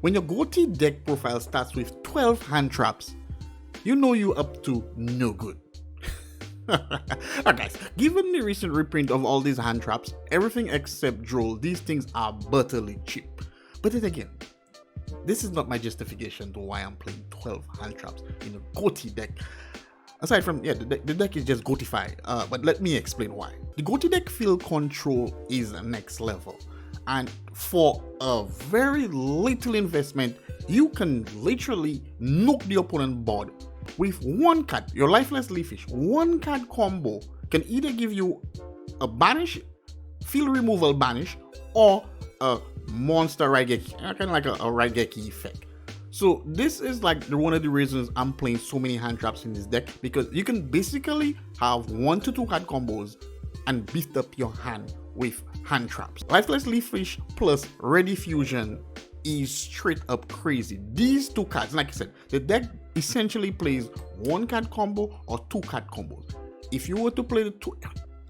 When your Ghoti deck profile starts with 12 hand traps, you know you're up to no good. Alright guys, given the recent reprint of all these hand traps, everything except Droll, these things are butterly cheap. But then again, this is not my justification to why I'm playing 12 hand traps in a Ghoti deck. Aside from, the deck is just Ghotified, but let me explain why. The Ghoti deck field control is next level, and for a very little investment, you can literally knock the opponent board with one card. Your Lifeless Leafish, one card combo can either give you a banish, field removal banish, or a monster Raigeki, kind of like a Raigeki effect. So this is like one of the reasons I'm playing so many hand traps in this deck, because you can basically have 1 to 2 card combos and beat up your hand with hand traps. Lifeless Leafish plus Ready Fusion is straight up crazy. These 2 cards, like I said, the deck essentially plays 1 card combo or 2 card combos. If you were to play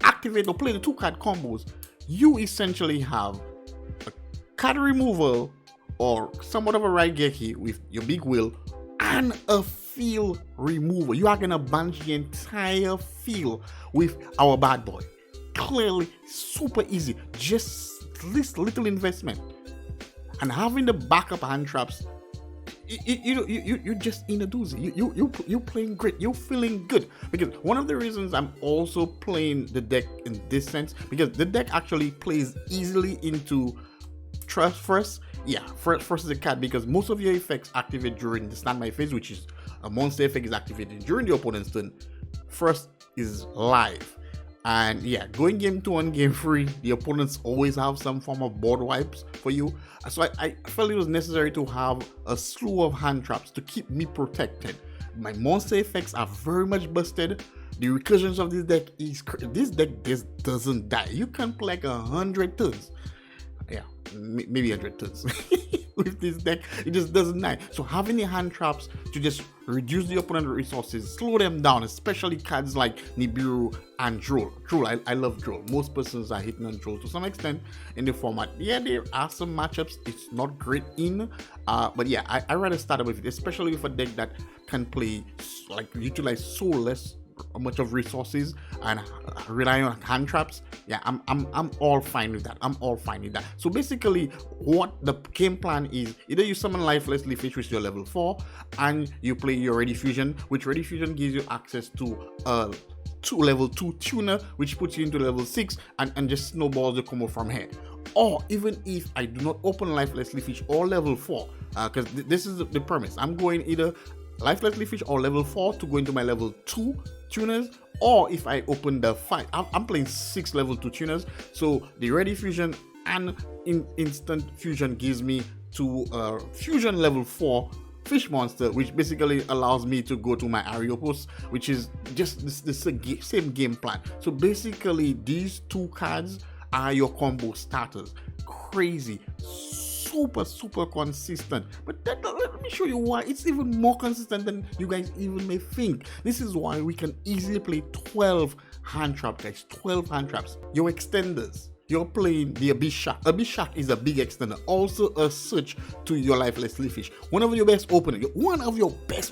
activate or play the 2 card combos, you essentially have a card removal or somewhat of a Raigeki with your big wheel and a field removal. You are gonna banish the entire field with our bad boy. Clearly super easy, just this little investment, and having the backup hand traps, you just in a doozy. You playing great, you're feeling good. Because one of the reasons I'm also playing the deck in this sense, because the deck actually plays easily into Trust First. First is a card, because most of your effects activate during the standby phase, which is a monster effect is activated during the opponent's turn. First is live, and going game 2 and game 3, the opponents always have some form of board wipes for you. So I felt it was necessary to have a slew of hand traps to keep me protected. My monster effects are very much busted. The recursions of this deck this deck just doesn't die. You can play like 100 turns. Maybe 100 turns with this deck, it just doesn't die. So having the hand traps to just reduce the opponent's resources, slow them down, especially cards like Nibiru and Droll. I love Droll. Most persons are hitting on Droll to some extent in the format. There are some matchups it's not great in, but I rather start with it, especially with a deck that can play, like, utilize so less much of resources and rely on hand traps. I'm all fine with that. So basically what the game plan is, either you summon Lifeless Leafish, which is your level 4, and you play your Ready Fusion, which Ready Fusion gives you access to level 2 tuner, which puts you into level 6 and just snowballs the combo from here. Or even if I do not open Lifeless Leafish or level 4, because this is the premise, I'm going either Lifeless Leafish or level 4 to go into my level 2 tuners, or if I open the 5, I'm playing 6 level 2 tuners, so the Ready Fusion and Instant Fusion gives me to Fusion level 4 fish monster, which basically allows me to go to my Ariopos, which is just the same game plan. So basically these 2 cards are your combo starters. Crazy, super consistent. But let me show you why it's even more consistent than you guys even may think. This is why we can easily play 12 hand traps, guys. 12 hand traps. Your extenders, you're playing the Abyss Shark. Abyss Shark is a big extender, also a switch to your Lifeless Leafish. One of your best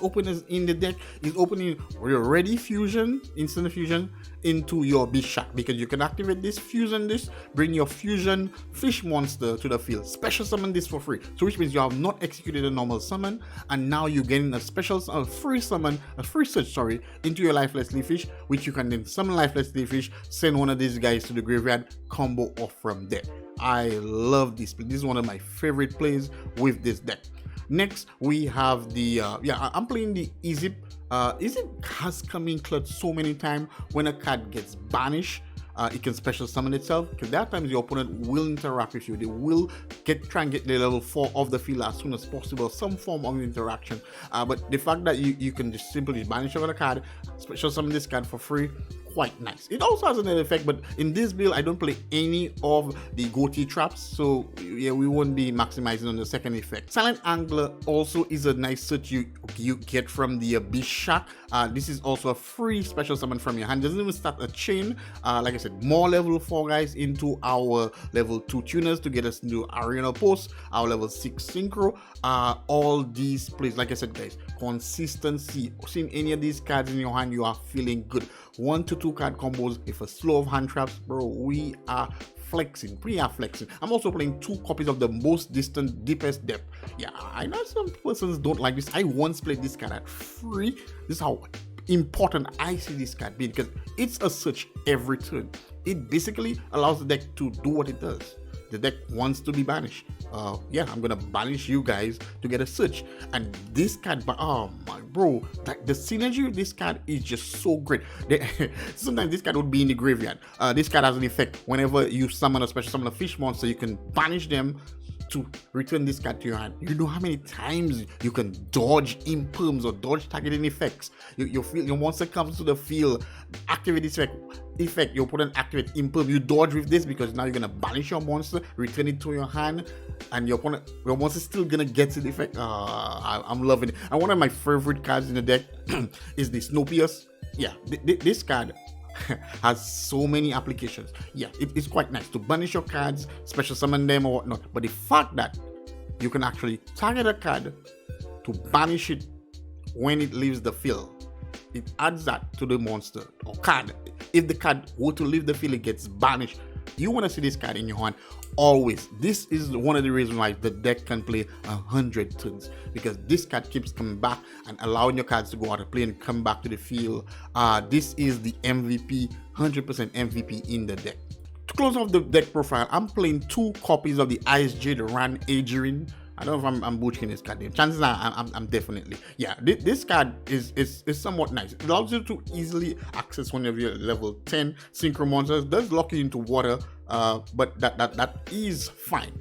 openers in the deck is opening your Ready Fusion, Instant Fusion into your Abyss Shark, because you can activate this, fusion this, bring your fusion fish monster to the field, special summon this for free. So which means you have not executed a normal summon, and now you're getting a free search into your Lifeless Leafish, which you can then summon Lifeless Leafish, send one of these guys to the graveyard, combo off from there. I love this play. This is one of my favorite plays with this deck. Next we have the I'm playing the Ezip. Ezip has come in clutch so many times. When a card gets banished, it can special summon itself, because there are times your opponent will interact with you. They will try and get the level 4 of the field as soon as possible, some form of interaction. But the fact that you can just simply banish over the card, special summon this card for free, quite nice. It also has another effect, but in this build I don't play any of the Ghoti traps, so yeah, we won't be maximizing on the second effect. Silent Angler also is a nice search you get from the Beast Shark. This is also a free special summon from your hand. Doesn't even start a chain. Like I said, more level 4 guys into our level 2 tuners to get us into Arena Post, our level 6 synchro. All these plays, like I said guys, consistency. Seeing any of these cards in your hand, you are feeling good. 1 to 2 card combos with a slew of hand traps, bro. We are flexing. I'm also playing 2 copies of the Most Distant Deepest Depth. Yeah, I know some persons don't like this. I once played this card at free. This is how important I see this card being, because it's a search every turn. It basically allows the deck to do what it does. The deck wants to be banished. Yeah, I'm gonna banish you guys to get a search. And this card, oh my bro, the synergy with this card is just so great. Sometimes this card would be in the graveyard. This card has an effect. Whenever you summon a special summon a fish monster, you can banish them to return this card to your hand. You know how many times you can dodge imperms or dodge targeting effects. Your monster comes to the field, activate this effect, your opponent activate imperm, you dodge with this because now you're gonna banish your monster, return it to your hand, and your monster's still gonna get the effect. I'm loving it. And one of my favorite cards in the deck is the Snowpiercer. Yeah, this card has so many applications. Yeah, it's quite nice to banish your cards, special summon them or whatnot. But the fact that you can actually target a card to banish it when it leaves the field, it adds that to the monster or card. If the card were to leave the field, it gets banished. You want to see this card in your hand always. This is one of the reasons why the deck can play 100 turns, because this card keeps coming back and allowing your cards to go out of play and come back to the field. This is the MVP, 100% MVP in the deck. To close off the deck profile, I'm playing 2 copies of the Ice Jade Ran Adrian. I don't know if I'm butchering this card name. Chances are I'm definitely. Yeah, this card is somewhat nice. It allows you to easily access one of your level 10 synchro monsters. Does lock you into water, but that is fine.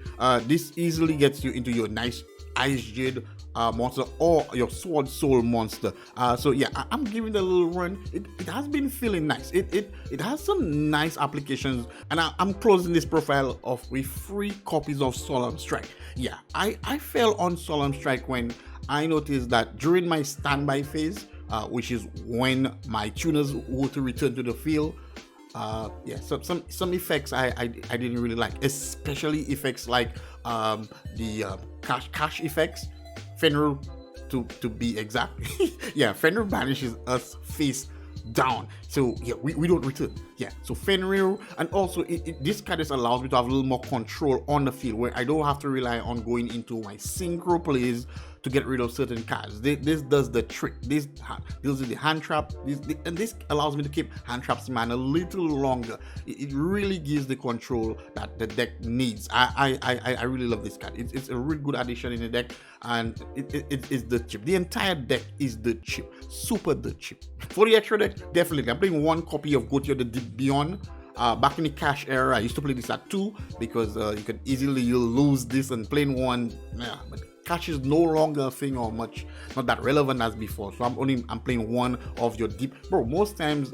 This easily gets you into your nice Ice Jade monster or your Sword Soul monster. So yeah, I'm giving it a little run. It has been feeling nice. It has some nice applications, and I'm closing this profile off with 3 copies of Solemn Strike. Yeah, I fell on Solemn Strike when I noticed that during my standby phase, which is when my tuners were to return to the field. Yeah, some effects I didn't really like, especially effects like the cash effects. Fenrir, to be exact. Yeah, Fenrir banishes us face down, so yeah, we don't return. Yeah, so Fenrir, and also this card just allows me to have a little more control on the field, where I don't have to rely on going into my synchro plays to get rid of certain cards. This does the trick. This deals with the hand trap. And this allows me to keep hand traps in mind a little longer. It really gives the control that the deck needs. I really love this card. It's a really good addition in the deck, and it's the chip. The entire deck is the chip. Super the chip. For the extra deck, definitely I'm playing 1 copy of Yugioh the Deep Beyond. Back in the cash era, I used to play this at 2 because you could easily lose this and playing 1. Yeah, but cash is no longer a thing or not that relevant as before. So I'm playing 1 of your deep. Bro, most times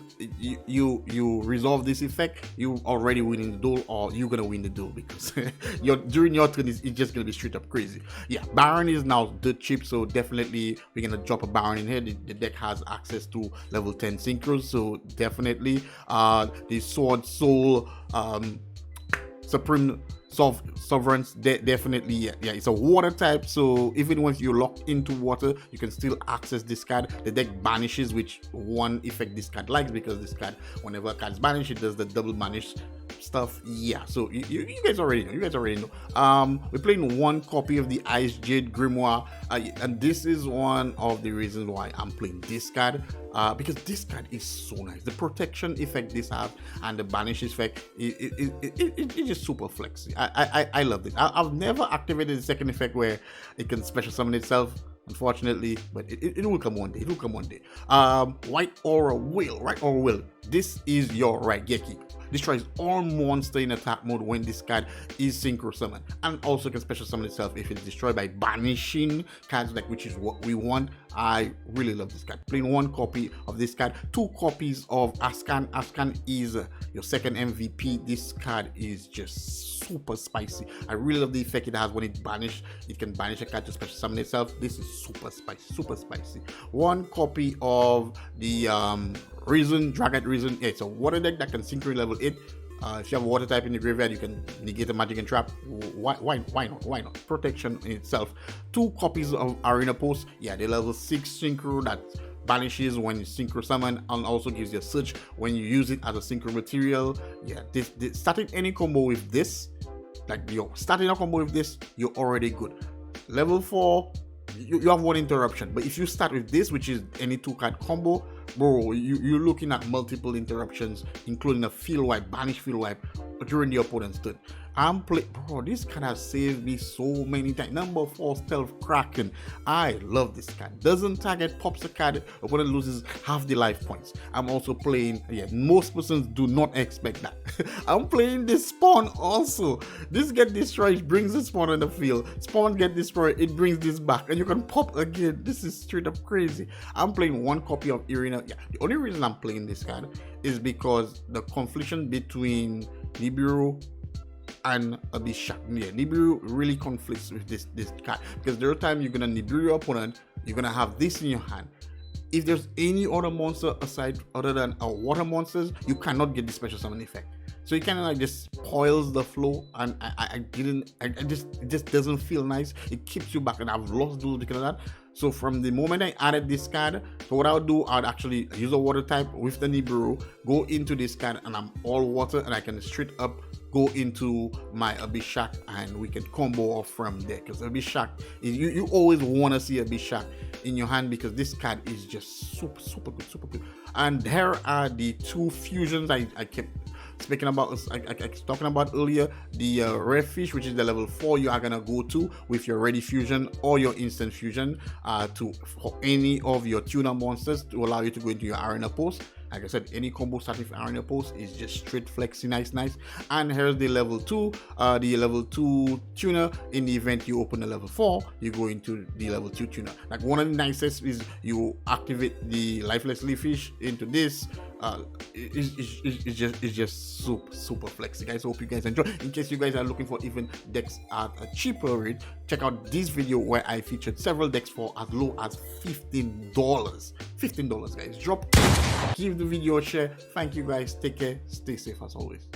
you resolve this effect, you already winning the duel, or you're gonna win the duel because during your turn it's just gonna be straight up crazy. Yeah, Baron is now the chip, so definitely we're gonna drop a Baron in here. The deck has access to level 10 synchros, so definitely the Sword Soul Supreme Sovereigns, definitely. Yeah, it's a water type, so even once you're locked into water, you can still access this card. The deck banishes, which one effect this card likes, because this card, whenever a card is banished, it does the double banish stuff. Yeah, so you guys already know. We're playing 1 copy of the Ice Jade Grimoire, and this is one of the reasons why I'm playing this card, because this card is so nice. The protection effect this has and the banish effect, it's just super flexy. I love this. I've never activated the second effect where it can special summon itself, unfortunately, but it will come one day. It will come one day. White Aura Will. This is your Raigeki. destroys all monster in attack mode when this card is synchro summoned, and also can special summon itself if it's destroyed by banishing cards, like which is what we want. I really love this card. Playing 1 copy of this card, 2 copies of Ascan. Ascan is your second MVP. This card is just super spicy. I really love the effect it has when it banish. It can banish a card to special summon itself. This is super spicy, super spicy. 1 copy of the Reason, Dragon Reason. Yeah, it's a water deck that can synchro level 8. If you have a water type in the graveyard, you can negate a magic and trap. Why not? Why not? Protection in itself. 2 copies of Arena Post. Yeah, they level 6 synchro that banishes when you synchro summon, and also gives you a search when you use it as a synchro material. Yeah, this starting any combo with this, like you're starting a combo with this, you're already good. Level 4, you have 1 interruption, but if you start with this, which is any 2-card combo, bro, you're looking at multiple interruptions, including a field wipe, banish field wipe during the opponent's turn. Bro, this card has saved me so many times. Number 4, Stealth Kraken. I love this card. Doesn't target, pops a card, opponent loses half the life points. I'm also playing, yeah, most persons do not expect that. I'm playing this Spawn also. This get destroyed, brings the Spawn on the field. Spawn get destroyed, it brings this back, and you can pop again. This is straight up crazy. I'm playing 1 copy of Arena. Yeah, the only reason I'm playing this card is because the confliction between Nibiru and Abishak. Yeah, Nibiru really conflicts with this card, because there are times you're gonna Nibiru your opponent, you're gonna have this in your hand. If there's any other monster aside other than water monsters, you cannot get the special summon effect. So it kind of like just spoils the flow, and it just doesn't feel nice. It keeps you back, and I've lost duels because of that. So from the moment I added this card, so what I'll do, I'll actually use a water type with the Nibiru, go into this card, and I'm all water, and I can straight up go into my Abishak, and we can combo off from there. Because Abishak is, you always want to see Abishak in your hand, because this card is just super good. And here are the 2 fusions I kept speaking about, I was talking about earlier. The rare fish, which is the level 4, you are gonna go to with your ready fusion or your instant fusion for any of your tuner monsters to allow you to go into your arena post. Like I said, any combo starting with arena post is just straight flexy, nice. And here's the level 2, tuner. In the event you open the level 4, you go into the level 2 tuner. Like, one of the nicest is you activate the lifeless leaf fish into this. It's just super flexy, guys. Hope you guys enjoy. In case you guys are looking for even decks at a cheaper rate, check out this video where I featured several decks for as low as $15. $15, guys. Give the video a share. Thank you, guys. Take care. Stay safe as always.